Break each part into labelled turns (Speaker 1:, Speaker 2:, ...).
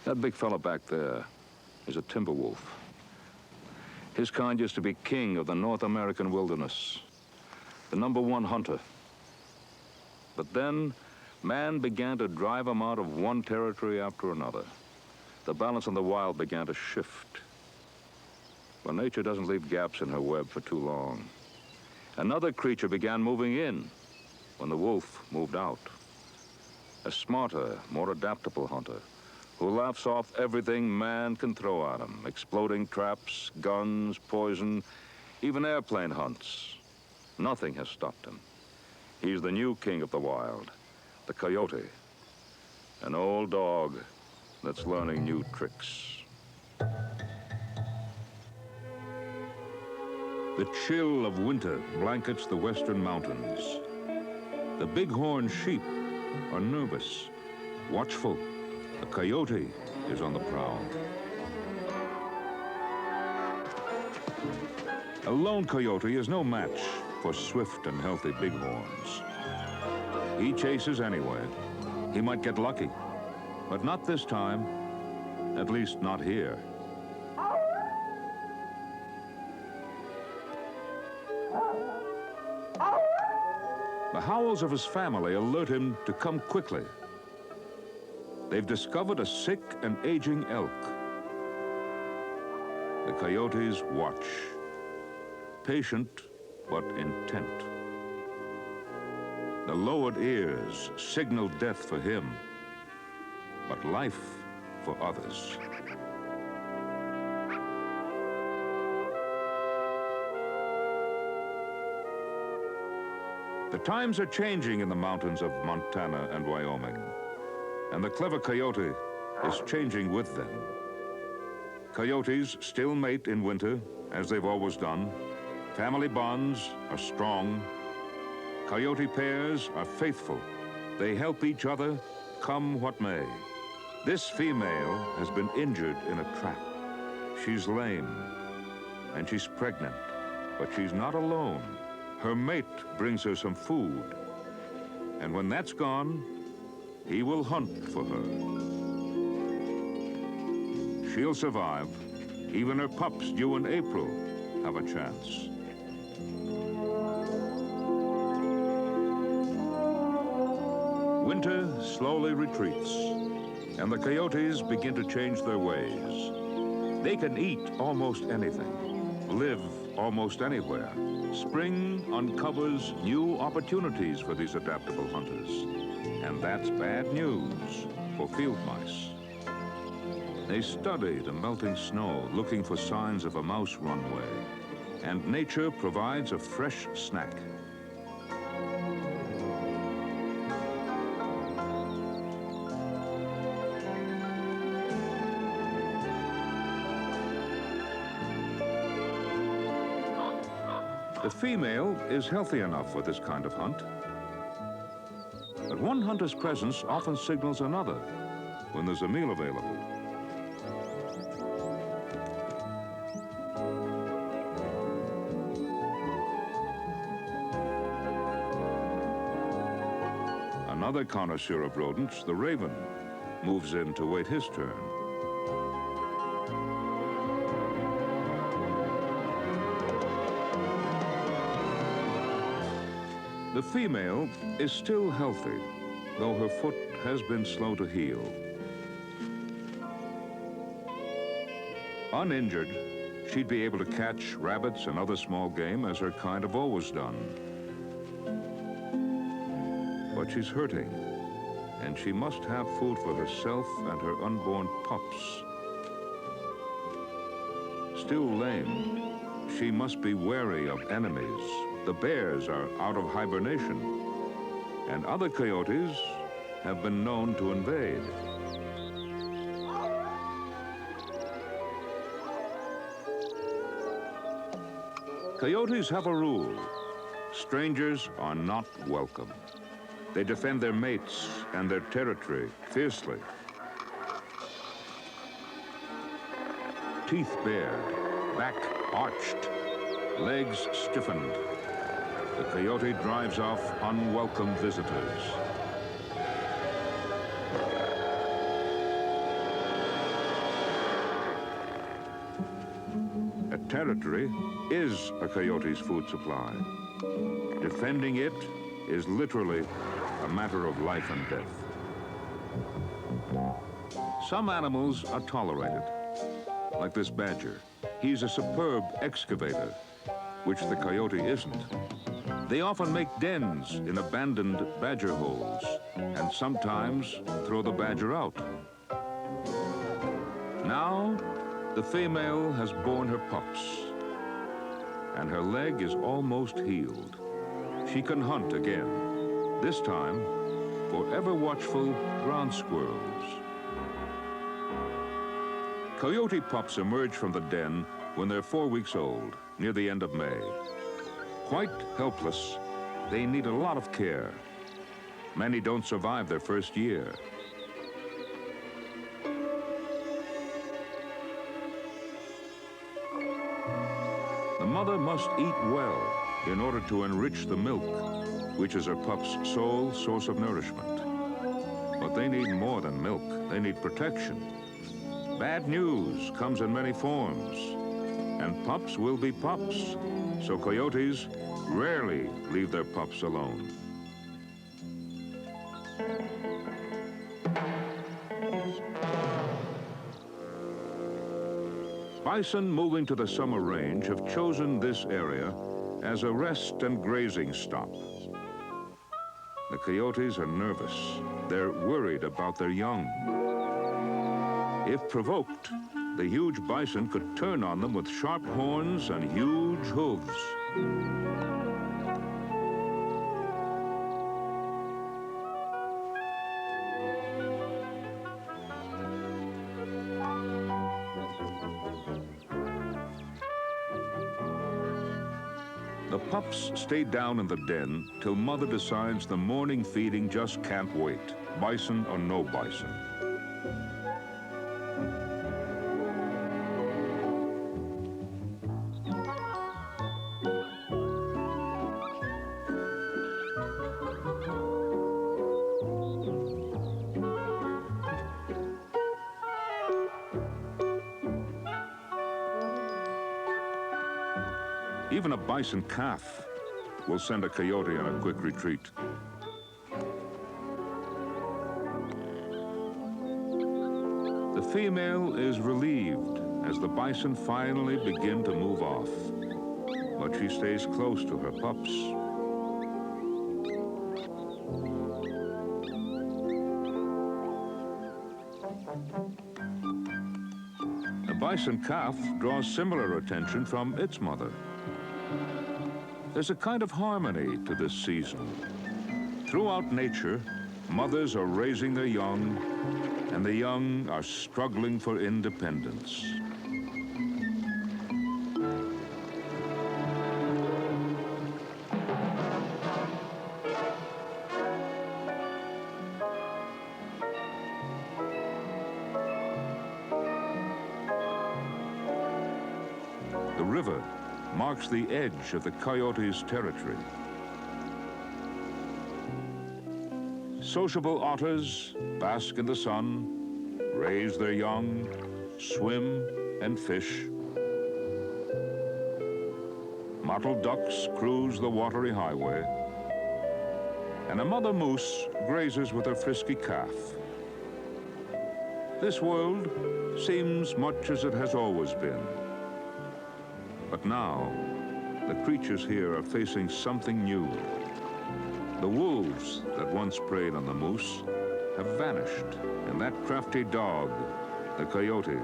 Speaker 1: That big fella back there is a timber wolf. His kind used to be king of the North American wilderness, the #1 hunter. But then, man began to drive him out of one territory after another. The balance in the wild began to shift. Well, nature doesn't leave gaps in her web for too long. Another creature began moving in when the wolf moved out. A smarter, more adaptable hunter who laughs off everything man can throw at him, exploding traps, guns, poison, even airplane hunts. Nothing has stopped him. He's the new king of the wild, the coyote, an old dog that's learning new tricks. The chill of winter blankets the western mountains. The bighorn sheep are nervous, watchful. The coyote is on the prowl. A lone coyote is no match for swift and healthy bighorns. He chases anyway. He might get lucky, but not this time, at least not here. The howls of his family alert him to come quickly. They've discovered a sick and aging elk. The coyotes watch, patient but intent. The lowered ears signal death for him, but life for others. The times are changing in the mountains of Montana and Wyoming, and the clever coyote is changing with them. Coyotes still mate in winter, as they've always done. Family bonds are strong. Coyote pairs are faithful. They help each other, come what may. This female has been injured in a trap. She's lame, and she's pregnant, but she's not alone. Her mate brings her some food, and when that's gone, he will hunt for her. She'll survive. Even her pups due in April have a chance. Winter slowly retreats, and the coyotes begin to change their ways. They can eat almost anything, live almost anywhere. Spring uncovers new opportunities for these adaptable hunters. And that's bad news for field mice. They study the melting snow, looking for signs of a mouse runway. And nature provides a fresh snack. The female is healthy enough for this kind of hunt. But one hunter's presence often signals another when there's a meal available. Another connoisseur of rodents, the raven, moves in to wait his turn. The female is still healthy, though her foot has been slow to heal. Uninjured, she'd be able to catch rabbits and other small game as her kind have always done. But she's hurting, and she must have food for herself and her unborn pups. Still lame, she must be wary of enemies. The bears are out of hibernation, and other coyotes have been known to invade. Coyotes have a rule: strangers are not welcome. They defend their mates and their territory fiercely. Teeth bare, back arched, legs stiffened. The coyote drives off unwelcome visitors. A territory is a coyote's food supply. Defending it is literally a matter of life and death. Some animals are tolerated, like this badger. He's a superb excavator, which the coyote isn't. They often make dens in abandoned badger holes, and sometimes throw the badger out. Now, the female has borne her pups, and her leg is almost healed. She can hunt again, this time for ever-watchful ground squirrels. Coyote pups emerge from the den when they're 4 weeks old, near the end of May. Quite helpless, they need a lot of care. Many don't survive their first year. The mother must eat well in order to enrich the milk, which is her pup's sole source of nourishment. But they need more than milk. They need protection. Bad news comes in many forms, and pups will be pups. So coyotes rarely leave their pups alone. Bison moving to the summer range have chosen this area as a rest and grazing stop. The coyotes are nervous. They're worried about their young. If provoked, the huge bison could turn on them with sharp horns and huge hooves. The pups stay down in the den till mother decides the morning feeding just can't wait, bison or no bison. Even a bison calf will send a coyote on a quick retreat. The female is relieved as the bison finally begin to move off, but she stays close to her pups. The bison calf draws similar attention from its mother. There's a kind of harmony to this season. Throughout nature, mothers are raising their young, and the young are struggling for independence. The river marks the edge of the coyotes' territory. Sociable otters bask in the sun, raise their young, swim and fish. Mottled ducks cruise the watery highway, and a mother moose grazes with her frisky calf. This world seems much as it has always been. But now, the creatures here are facing something new. The wolves that once preyed on the moose have vanished, and that crafty dog, the coyote,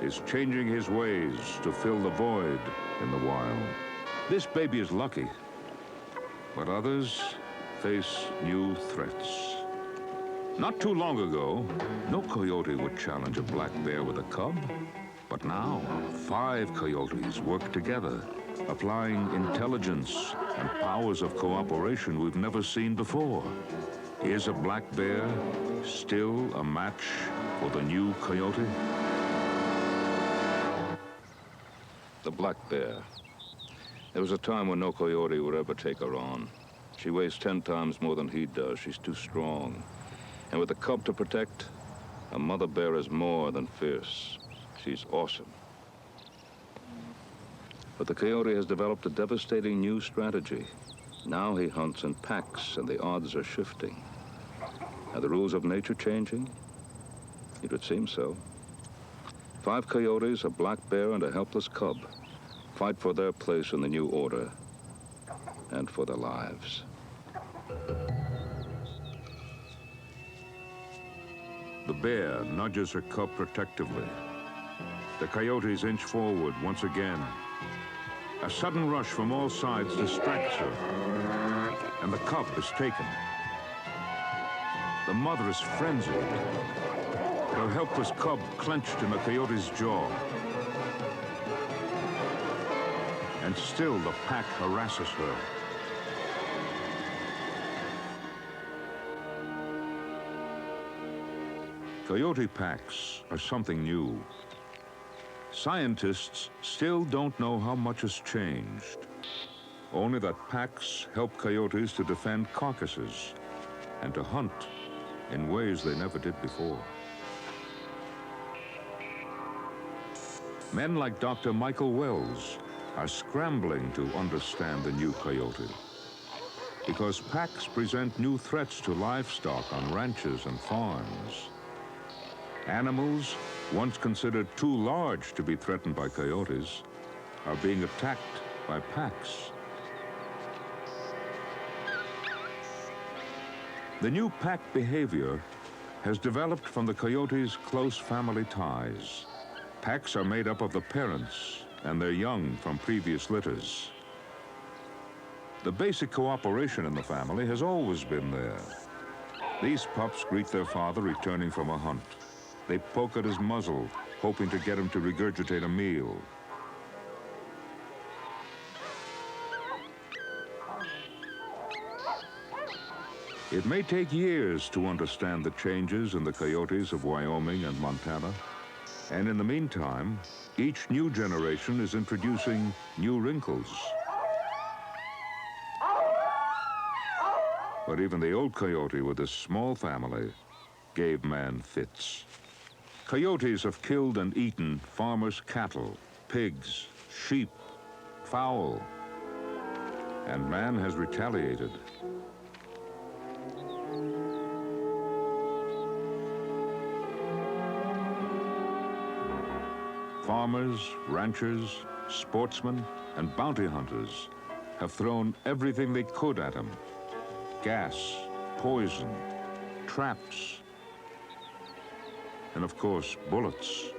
Speaker 1: is changing his ways to fill the void in the wild. This baby is lucky, but others face new threats. Not too long ago, no coyote would challenge a black bear with a cub, but now 5 coyotes work together, applying intelligence and powers of cooperation we've never seen before. Is a black bear still a match for the new coyote? The black bear. There was a time when no coyote would ever take her on. She weighs 10 times more than he does. She's too strong. And with a cub to protect, a mother bear is more than fierce. She's awesome. But the coyote has developed a devastating new strategy. Now he hunts in packs, and the odds are shifting. Are the rules of nature changing? It would seem so. 5 coyotes, a black bear, and a helpless cub fight for their place in the new order and for their lives. The bear nudges her cub protectively. The coyotes inch forward once again. A sudden rush from all sides distracts her, and the cub is taken. The mother is frenzied, her helpless cub clenched in the coyote's jaw. And still the pack harasses her. Coyote packs are something new. Scientists still don't know how much has changed. Only that packs help coyotes to defend carcasses and to hunt in ways they never did before. Men like Dr. Michael Wells are scrambling to understand the new coyote, because packs present new threats to livestock on ranches and farms. Animals, once considered too large to be threatened by coyotes, are being attacked by packs. The new pack behavior has developed from the coyote's close family ties. Packs are made up of the parents and their young from previous litters. The basic cooperation in the family has always been there. These pups greet their father returning from a hunt. They poke at his muzzle, hoping to get him to regurgitate a meal. It may take years to understand the changes in the coyotes of Wyoming and Montana. And in the meantime, each new generation is introducing new wrinkles. But even the old coyote with his small family gave man fits. Coyotes have killed and eaten farmers' cattle, pigs, sheep, fowl, and man has retaliated. Farmers, ranchers, sportsmen, and bounty hunters have thrown everything they could at him. Gas, poison, traps, and of course, bullets.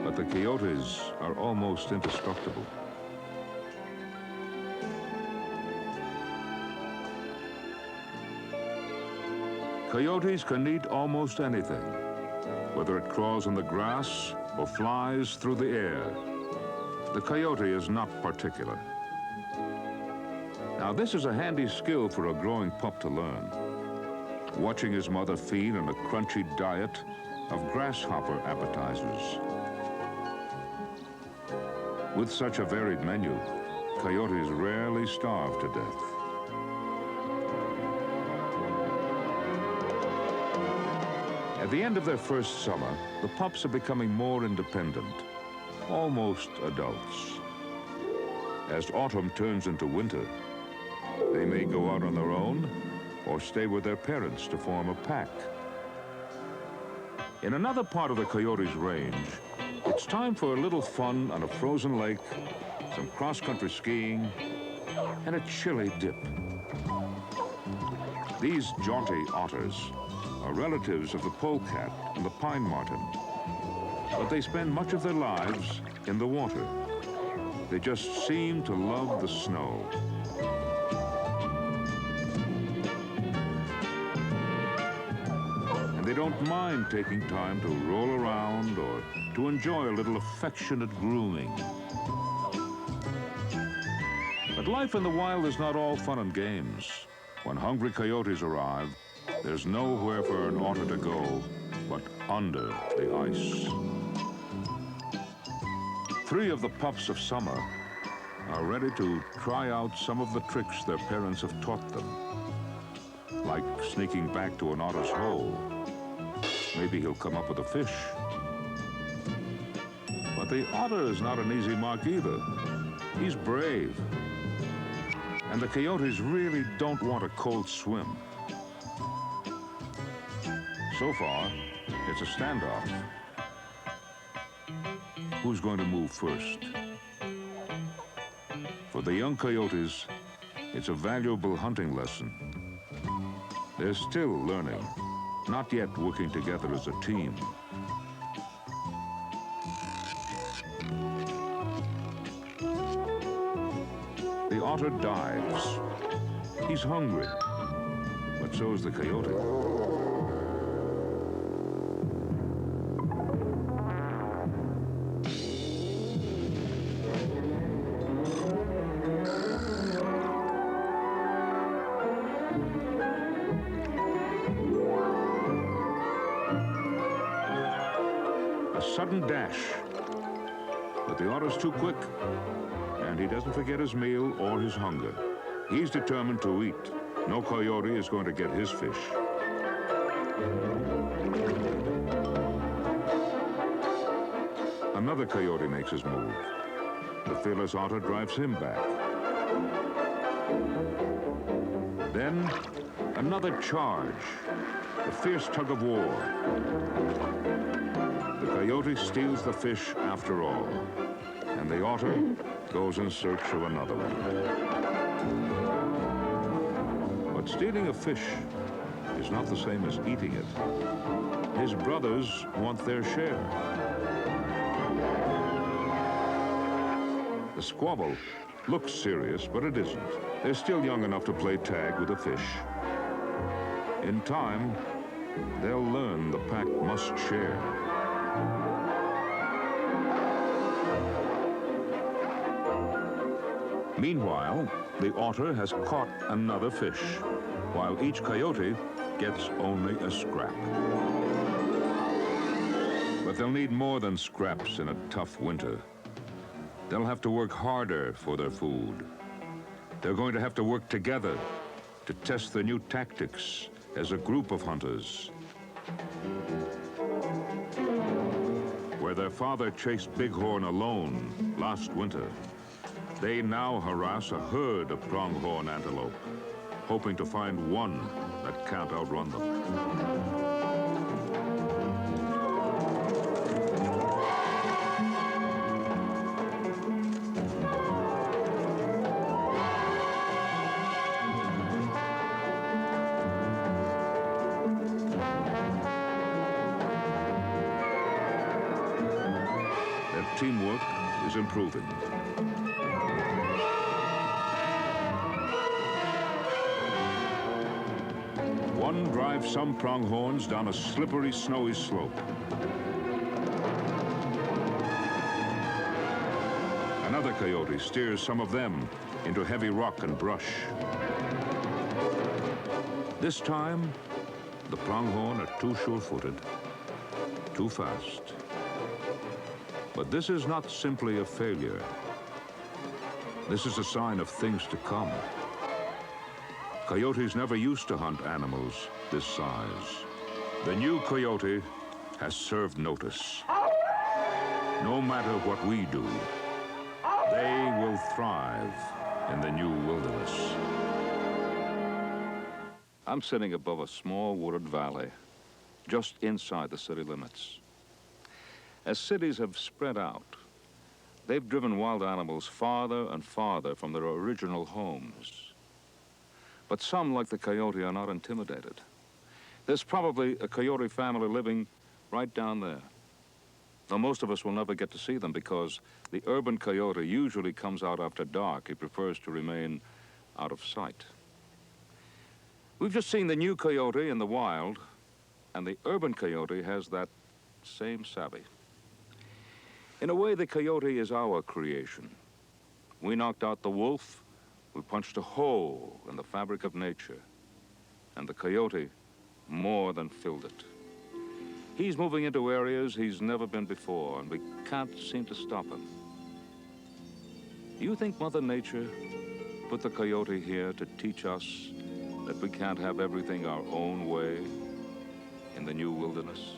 Speaker 1: But the coyotes are almost indestructible. Coyotes can eat almost anything, whether it crawls in the grass or flies through the air. The coyote is not particular. Now, this is a handy skill for a growing pup to learn. Watching his mother feed on a crunchy diet of grasshopper appetizers. With such a varied menu, coyotes rarely starve to death. At the end of their first summer, the pups are becoming more independent, almost adults. As autumn turns into winter, they may go out on their own or stay with their parents to form a pack. In another part of the coyotes' range, it's time for a little fun on a frozen lake, some cross-country skiing, and a chilly dip. These jaunty otters are relatives of the polecat and the pine marten, but they spend much of their lives in the water. They just seem to love the snow. And they don't mind taking time to roll around or to enjoy a little affectionate grooming. But life in the wild is not all fun and games. When hungry coyotes arrive, there's nowhere for an otter to go but under the ice. 3 of the pups of summer are ready to try out some of the tricks their parents have taught them, like sneaking back to an otter's hole. Maybe he'll come up with a fish. But the otter is not an easy mark either. He's brave. And the coyotes really don't want a cold swim. So far, it's a standoff. Who's going to move first? For the young coyotes, it's a valuable hunting lesson. They're still learning, not yet working together as a team. The otter dives. He's hungry, but so is the coyote. A sudden dash, but the otter's too quick, and he doesn't forget his meal or his hunger. He's determined to eat. No coyote is going to get his fish. Another coyote makes his move. The fearless otter drives him back. Then, another charge. A fierce tug of war. The coyote steals the fish after all, and the otter goes in search of another one. But stealing a fish is not the same as eating it. His brothers want their share. The squabble looks serious, but it isn't. They're still young enough to play tag with a fish. In time, they'll learn the pack must share. Meanwhile, the otter has caught another fish, while each coyote gets only a scrap. But they'll need more than scraps in a tough winter. They'll have to work harder for their food. They're going to have to work together to test their new tactics as a group of hunters. Where their father chased bighorn alone last winter, they now harass a herd of pronghorn antelope, hoping to find one that can't outrun them. Their teamwork is improving. One drives some pronghorns down a slippery, snowy slope. Another coyote steers some of them into heavy rock and brush. This time, the pronghorn are too sure-footed, too fast. But this is not simply a failure. This is a sign of things to come. Coyotes never used to hunt animals this size. The new coyote has served notice. No matter what we do, they will thrive in the new wilderness. I'm sitting above a small wooded valley, just inside the city limits. As cities have spread out, they've driven wild animals farther and farther from their original homes. But some, like the coyote, are not intimidated. There's probably a coyote family living right down there. Though most of us will never get to see them because the urban coyote usually comes out after dark. He prefers to remain out of sight. We've just seen the new coyote in the wild, and the urban coyote has that same savvy. In a way, the coyote is our creation. We knocked out the wolf, we punched a hole in the fabric of nature, and the coyote more than filled it. He's moving into areas he's never been before, and we can't seem to stop him. Do you think Mother Nature put the coyote here to teach us that we can't have everything our own way in the new wilderness?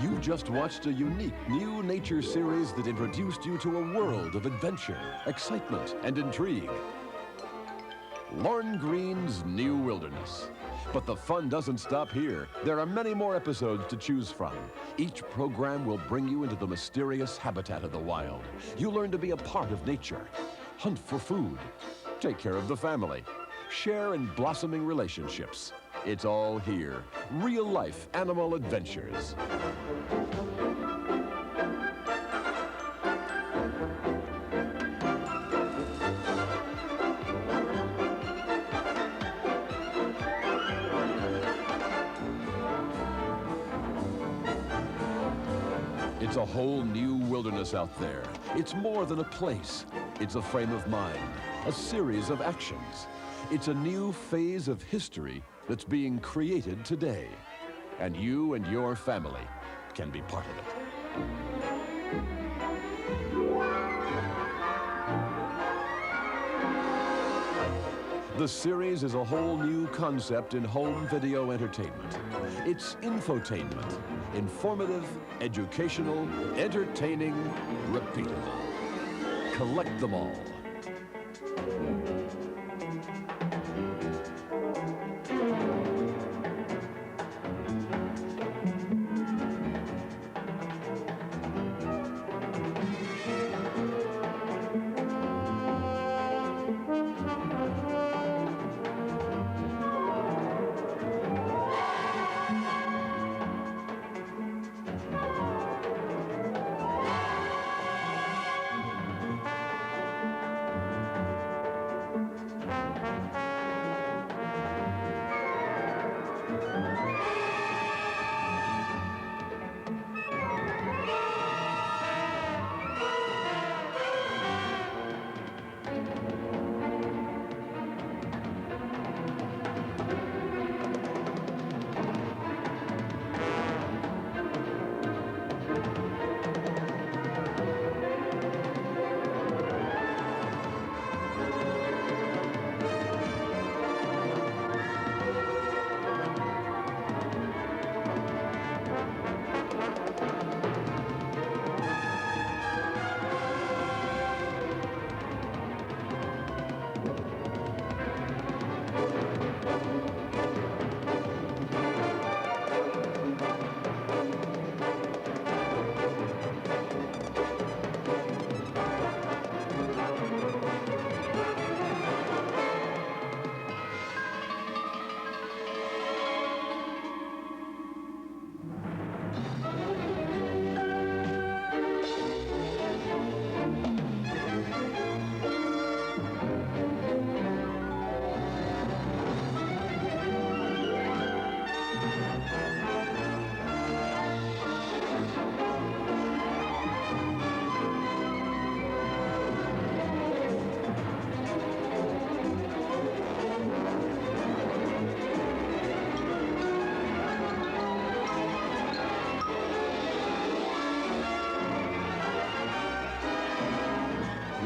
Speaker 2: You've just watched a unique new nature series that introduced you to a world of adventure, excitement, and intrigue. Lorne Greene's New Wilderness. But the fun doesn't stop here. There are many more episodes to choose from. Each program will bring you into the mysterious habitat of the wild. You learn to be a part of nature, hunt for food, take care of the family, share in blossoming relationships. It's all here. Real-life animal adventures. It's a whole new wilderness out there. It's more than a place. It's a frame of mind, a series of actions. It's a new phase of history that's being created today. And you and your family can be part of it. The series is a whole new concept in home video entertainment. It's infotainment. Informative, educational, entertaining, repeatable. Collect them all.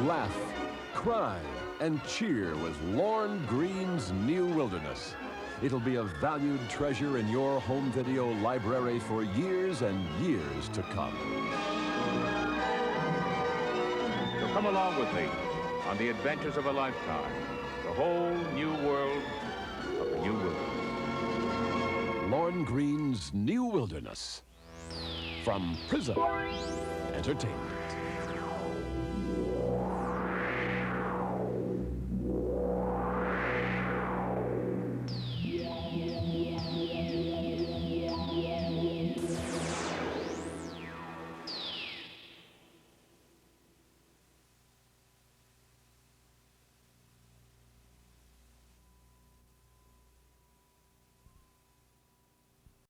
Speaker 2: laugh, cry, and cheer with Lorne Greene's New Wilderness. It'll be a valued treasure in your home video library for years and years to come.
Speaker 1: So come along with me on the adventures of a lifetime, the whole new world of the New Wilderness.
Speaker 2: Lorne Greene's New Wilderness from Prism Entertainment.